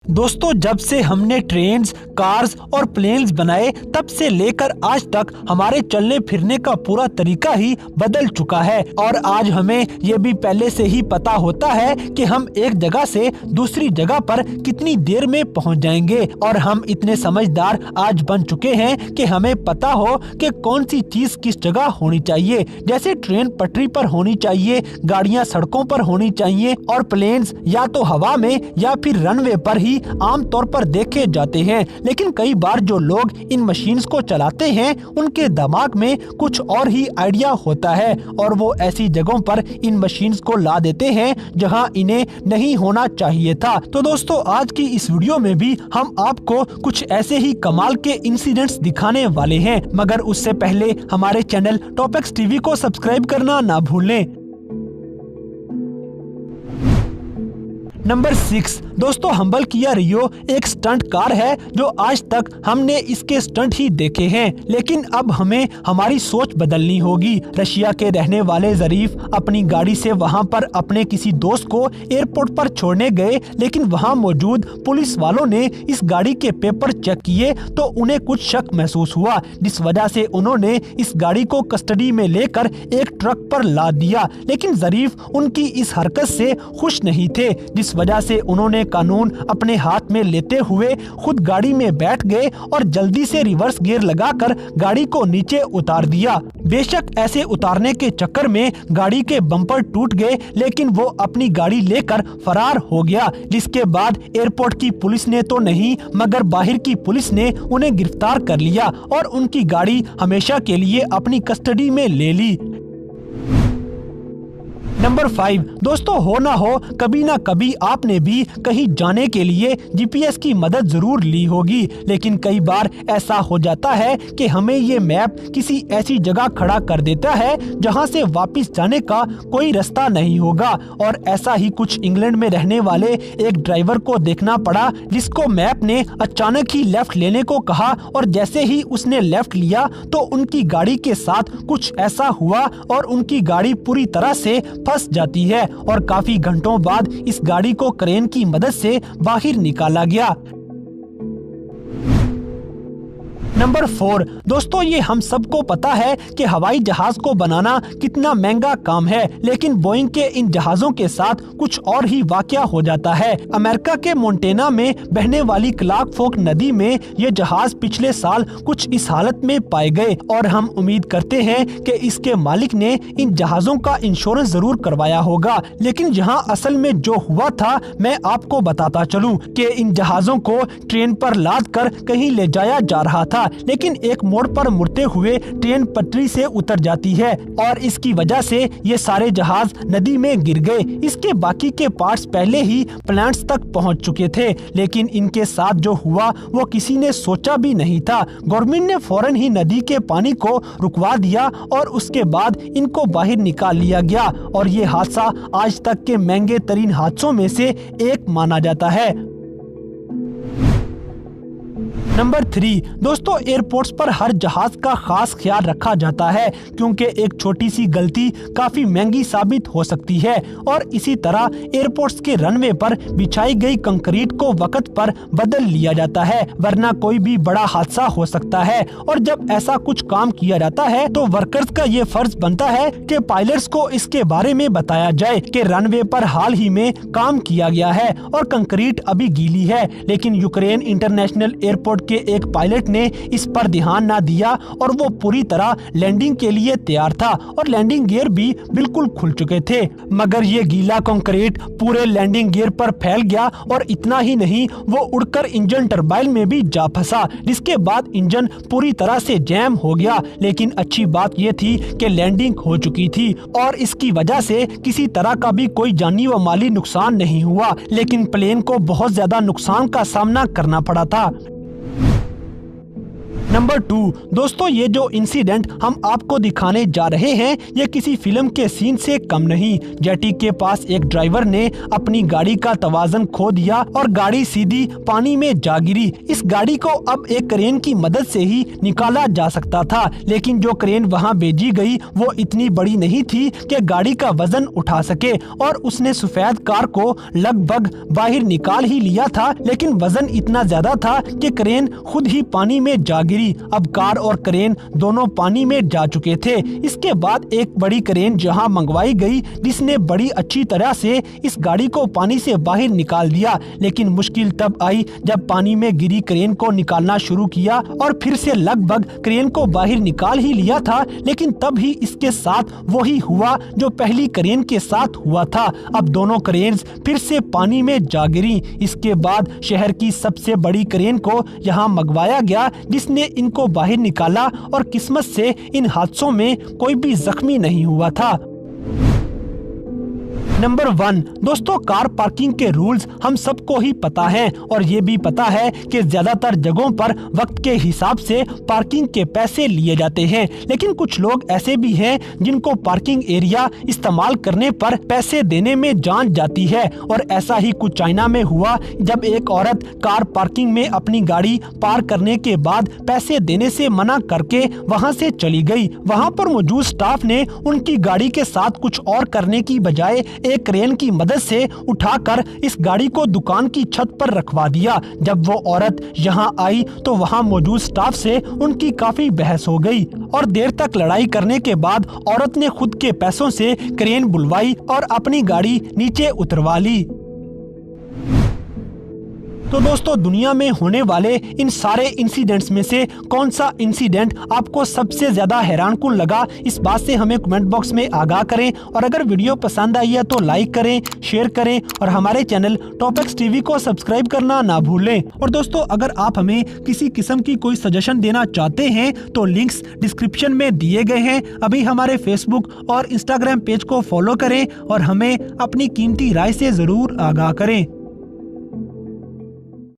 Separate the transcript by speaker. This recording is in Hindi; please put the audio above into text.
Speaker 1: दोस्तों, जब से हमने ट्रेन्स, कार्स और प्लेन्स बनाए तब से लेकर आज तक हमारे चलने फिरने का पूरा तरीका ही बदल चुका है। और आज हमें ये भी पहले से ही पता होता है कि हम एक जगह से दूसरी जगह पर कितनी देर में पहुंच जाएंगे। और हम इतने समझदार आज बन चुके हैं कि हमें पता हो कि कौन सी चीज किस जगह होनी चाहिए। जैसे ट्रेन पटरी पर होनी चाहिए, गाड़ियाँ सड़कों पर होनी चाहिए और प्लेन्स या तो हवा में या फिर रनवे पर ही आम तौर पर देखे जाते हैं। लेकिन कई बार जो लोग इन मशीन्स को चलाते हैं उनके दिमाग में कुछ और ही आइडिया होता है और वो ऐसी जगहों पर इन मशीन्स को ला देते हैं जहां इन्हें नहीं होना चाहिए था। तो दोस्तों, आज की इस वीडियो में भी हम आपको कुछ ऐसे ही कमाल के इंसिडेंट्स दिखाने वाले हैं। मगर उससे पहले हमारे चैनल टॉपिक्स टीवी को सब्सक्राइब करना ना भूलें। नंबर 6 दोस्तों, हम्बल किया रियो एक स्टंट कार है जो आज तक हमने इसके स्टंट ही देखे हैं। लेकिन अब हमें हमारी सोच बदलनी होगी। रशिया के रहने वाले जरीफ अपनी गाड़ी से वहां पर अपने किसी दोस्त को एयरपोर्ट पर छोड़ने गए, लेकिन वहां मौजूद पुलिस वालों ने इस गाड़ी के पेपर चेक किए तो उन्हें कुछ शक महसूस हुआ, जिस वजह से उन्होंने इस गाड़ी को कस्टडी में लेकर एक ट्रक पर लाद दिया। लेकिन जरीफ उनकी इस हरकत से खुश नहीं थे, जिस वजह से उन्होंने कानून अपने हाथ में लेते हुए खुद गाड़ी में बैठ गए और जल्दी से रिवर्स गियर लगाकर गाड़ी को नीचे उतार दिया। बेशक ऐसे उतारने के चक्कर में गाड़ी के बम्पर टूट गए, लेकिन वो अपनी गाड़ी लेकर फरार हो गया। जिसके बाद एयरपोर्ट की पुलिस ने तो नहीं मगर बाहर की पुलिस ने उन्हें गिरफ्तार कर लिया और उनकी गाड़ी हमेशा के लिए अपनी कस्टडी में ले ली। नंबर 5 दोस्तों, हो ना हो कभी ना कभी आपने भी कहीं जाने के लिए जीपीएस की मदद जरूर ली होगी। लेकिन कई बार ऐसा हो जाता है कि हमें ये मैप किसी ऐसी जगह खड़ा कर देता है जहां से वापस जाने का कोई रास्ता नहीं होगा। और ऐसा ही कुछ इंग्लैंड में रहने वाले एक ड्राइवर को देखना पड़ा, जिसको मैप ने अचानक ही लेफ्ट लेने को कहा और जैसे ही उसने लेफ्ट लिया तो उनकी गाड़ी के साथ कुछ ऐसा हुआ और उनकी गाड़ी पूरी तरह से फंस जाती है और काफी घंटों बाद इस गाड़ी को क्रेन की मदद से बाहर निकाला गया। नंबर 4 दोस्तों, ये हम सबको पता है कि हवाई जहाज को बनाना कितना महंगा काम है, लेकिन बोइंग के इन जहाजों के साथ कुछ और ही वाकया हो जाता है। अमेरिका के मोंटेना में बहने वाली क्लार्क फोर्क नदी में ये जहाज पिछले साल कुछ इस हालत में पाए गए और हम उम्मीद करते हैं कि इसके मालिक ने इन जहाजों का इंश्योरेंस जरूर करवाया होगा। लेकिन यहाँ असल में जो हुआ था मैं आपको बताता चलूं कि इन जहाजों को ट्रेन पर लाद कर कहीं ले जाया जा रहा था, लेकिन एक मोड़ पर मुड़ते हुए ट्रेन पटरी से उतर जाती है और इसकी वजह से ये सारे जहाज नदी में गिर गए। इसके बाकी के पार्ट्स पहले ही प्लांट्स तक पहुंच चुके थे, लेकिन इनके साथ जो हुआ वो किसी ने सोचा भी नहीं था। गवर्नमेंट ने फौरन ही नदी के पानी को रुकवा दिया और उसके बाद इनको बाहर निकाल लिया गया और ये हादसा आज तक के महंगे तरीन हादसों में से एक माना जाता है। नंबर 3 दोस्तों, एयरपोर्ट्स पर हर जहाज का खास ख्याल रखा जाता है क्योंकि एक छोटी सी गलती काफी महंगी साबित हो सकती है। और इसी तरह एयरपोर्ट्स के रनवे पर बिछाई गई कंक्रीट को वक्त पर बदल लिया जाता है, वरना कोई भी बड़ा हादसा हो सकता है। और जब ऐसा कुछ काम किया जाता है तो वर्कर्स का ये फर्ज बनता है कि पायलट्स को इसके बारे में बताया जाए कि रनवे पर हाल ही में काम किया गया है और कंक्रीट अभी गीली है। लेकिन यूक्रेन इंटरनेशनल एयरपोर्ट के एक पायलट ने इस पर ध्यान ना दिया और वो पूरी तरह लैंडिंग के लिए तैयार था और लैंडिंग गियर भी बिल्कुल खुल चुके थे, मगर ये गीला कंक्रीट पूरे लैंडिंग गियर पर फैल गया और इतना ही नहीं, वो उड़कर इंजन टरबाइन में भी जा फंसा, जिसके बाद इंजन पूरी तरह से जैम हो गया। लेकिन अच्छी बात ये थी कि लैंडिंग हो चुकी थी और इसकी वजह से किसी तरह का भी कोई जानी व माली नुकसान नहीं हुआ, लेकिन प्लेन को बहुत ज्यादा नुकसान का सामना करना पड़ा था। नंबर 2 दोस्तों, ये जो इंसिडेंट हम आपको दिखाने जा रहे हैं ये किसी फिल्म के सीन से कम नहीं। जेटी के पास एक ड्राइवर ने अपनी गाड़ी का तवाज़न खो दिया और गाड़ी सीधी पानी में जा गिरी। इस गाड़ी को अब एक क्रेन की मदद से ही निकाला जा सकता था, लेकिन जो क्रेन वहां भेजी गई वो इतनी बड़ी नहीं थी कि गाड़ी का वजन उठा सके और उसने सफेद कार को लगभग बाहर निकाल ही लिया था, लेकिन वजन इतना ज्यादा था कि क्रेन खुद ही पानी में जा गिरी। अब कार और क्रेन दोनों पानी में जा चुके थे। इसके बाद एक बड़ी क्रेन जहां मंगवाई गई जिसने बड़ी अच्छी तरह से इस गाड़ी को पानी से बाहर निकाल दिया, लेकिन मुश्किल तब आई जब पानी में गिरी क्रेन को निकालना शुरू किया और फिर से लगभग क्रेन को बाहर निकाल ही लिया था, लेकिन तब ही इसके साथ वही हुआ जो पहली क्रेन के साथ हुआ था। अब दोनों क्रेन्स फिर से पानी में जा गिरी। इसके बाद शहर की सबसे बड़ी क्रेन को यहाँ मंगवाया गया जिसने इनको बाहर निकाला और किस्मत से इन हादसों में कोई भी जख्मी नहीं हुआ था। नंबर 1 दोस्तों, कार पार्किंग के रूल्स हम सबको ही पता है और ये भी पता है कि ज्यादातर जगहों पर वक्त के हिसाब से पार्किंग के पैसे लिए जाते हैं, लेकिन कुछ लोग ऐसे भी हैं जिनको पार्किंग एरिया इस्तेमाल करने पर पैसे देने में जान जाती है। और ऐसा ही कुछ चाइना में हुआ जब एक औरत कार पार्किंग में अपनी गाड़ी पार्क करने के बाद पैसे देने से मना करके वहां से चली गई। वहां पर मौजूद स्टाफ ने उनकी गाड़ी के साथ कुछ और करने की बजाय एक क्रेन की मदद से उठाकर इस गाड़ी को दुकान की छत पर रखवा दिया। जब वो औरत यहाँ आई तो वहाँ मौजूद स्टाफ से उनकी काफी बहस हो गई और देर तक लड़ाई करने के बाद औरत ने खुद के पैसों से क्रेन बुलवाई और अपनी गाड़ी नीचे उतरवा ली। तो दोस्तों, दुनिया में होने वाले इन सारे इंसिडेंट्स में से कौन सा इंसिडेंट आपको सबसे ज्यादा हैरानकुन लगा, इस बात से हमें कमेंट बॉक्स में आगाह करें। और अगर वीडियो पसंद आई है तो लाइक करें, शेयर करें और हमारे चैनल टॉपिक्स टीवी को सब्सक्राइब करना ना भूलें। और दोस्तों, अगर आप हमें किसी किस्म की कोई सजेशन देना चाहते हैं तो लिंक्स डिस्क्रिप्शन में दिए गए हैं। अभी हमारे फेसबुक और इंस्टाग्राम पेज को फॉलो करें और हमें अपनी कीमती राय से जरूर आगाह करें।